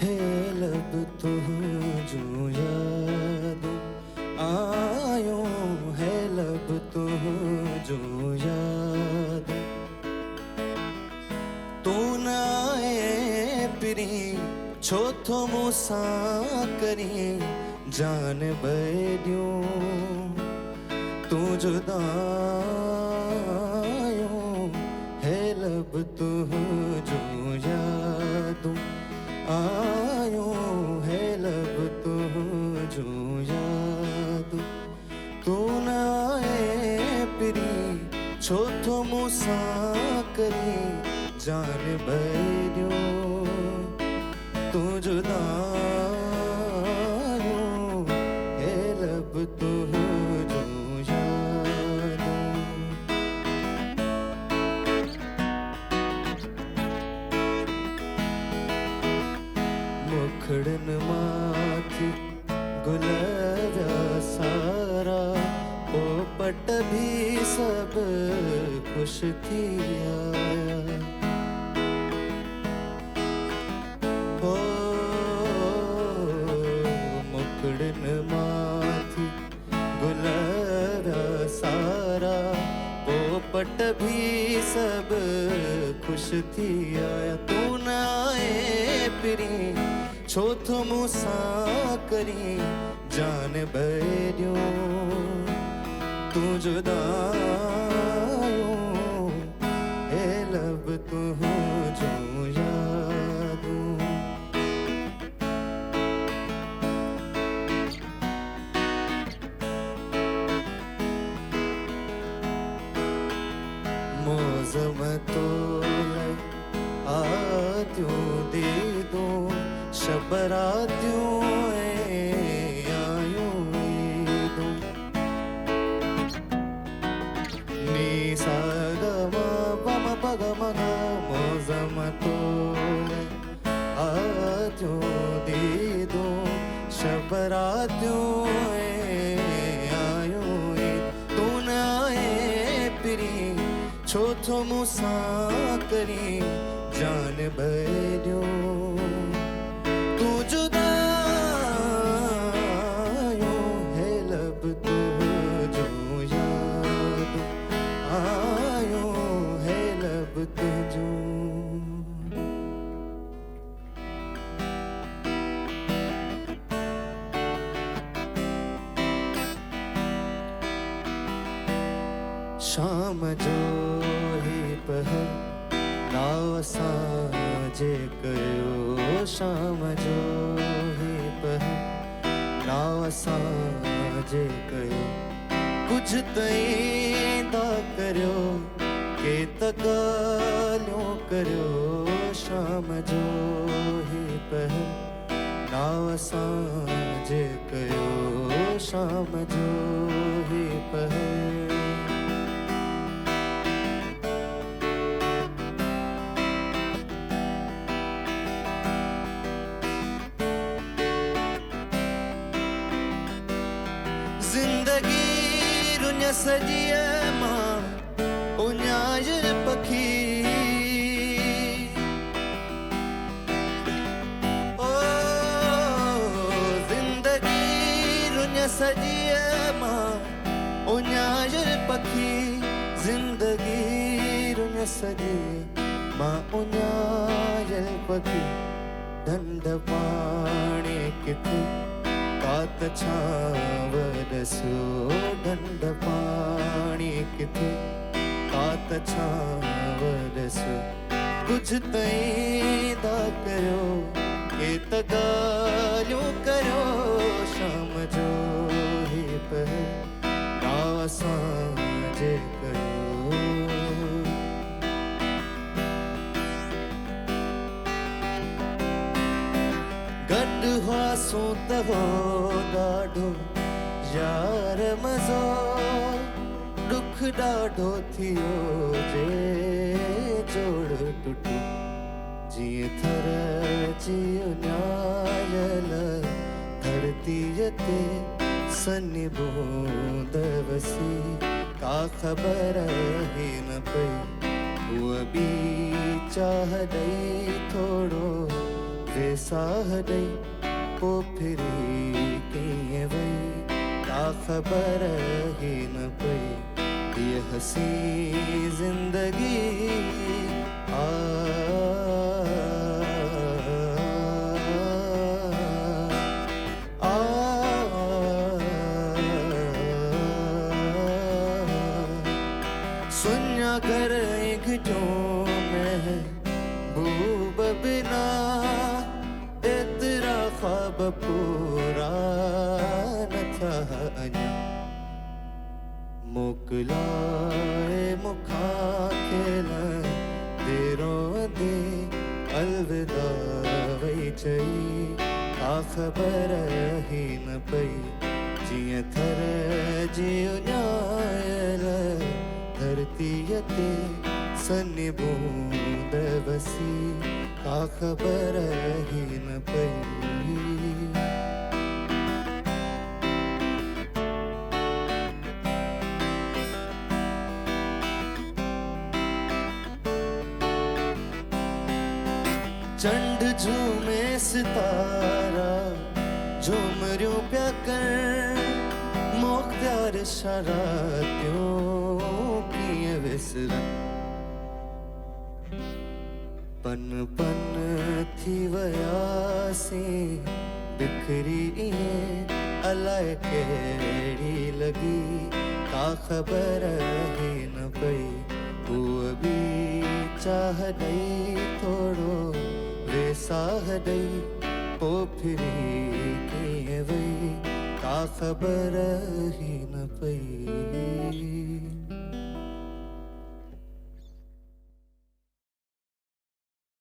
है लब तुझो याद आयो, है लब तुझो याद। तू न आए पिरी छो थो मूसा करी जान बडियो, तू जुदायो है लब तुझो याद आयो, है लब तुझो याद। तू न आए पिरी छो थो मूसा करी जान बडियो, तू जुदायो है लब तुझो याद। मुखड़न माथी गुलाबा सारा, पोपट भी सब खुश थिया। ओ मुखड़न माथी गुलाबा सारा, पोपट भी सब खुश थिया। तू न आए पिरी छो थो मूसा करी जान बडियो, तू जुदायो है लब तुझो याद। मौसम तोले आत्यो दे दो, शबरात्यों आयो दो। नी सा ग म प म प ग म ग, मौसम तोले आत्यो दे दो, शबरात्यों आयो। तू न आए पिरी छो थो मूसा करी जान बडियो, तू जुदायो है लब तुझो याद आयो, है लब तुझो। शाम जो ही पहर नाव साजे कयो, शाम जो ही पहर नाव साजे कयो। कुछ तईंदा करियो के तगालियों करियो, शाम जो ही पहर नाव साजे कयो, शाम जो ही पहर। जिंदगी रुन्या सजिया मां उन्याज पखी, ओ जिंदगी रुन्या सजिया मां उन्याज पखी, जिंदगी रुन्या सजिया मां उन्याज पखी। ढंढ पाणी किथे कात छावरसो, ढंढ पाणी किथे कात छावरसो। कुछ तईंदा करियो के तगालियों करियो, शाम जो ही पहर नाव साजे कयो। गॾु हुआसूं त हो ॾाढो यार मज़ो, दुख ॾाढो थियो जे जोड़ टुटो। जीअं थर जी उञायल धरतीअ ते सनी बूंद वसी, का ख़बर ही न पई उहा बि चाह ॾेई थोरो वेसाह दई पोफिरी कीअं वई का ख़बर ही न पई ये हसी ज़िंदगी आ सुन्या कर एक जो मैं बूब बिना तेरा ख्वाब पूरा न था अञा मोकलाए मुखा खेल देरो दे अलविदा वही चई का ख़बर ही न पई जियां थर जियो न्यायल धरती ते सन्नी बूंद वसी का ख़बर ही न पई चंड झूमे सितारा झूमरियों प्या कर मोख्तियार शरातियों कीअं विसरन पन पन थी वयासीं बिखरी इएं अलाए कहिड़ी लॻी का ख़बर ही न पई उहा बि चाह ॾेई थोरो वेसाह ॾेई पोइ फिरी कीअं वई का ख़बर ही न पई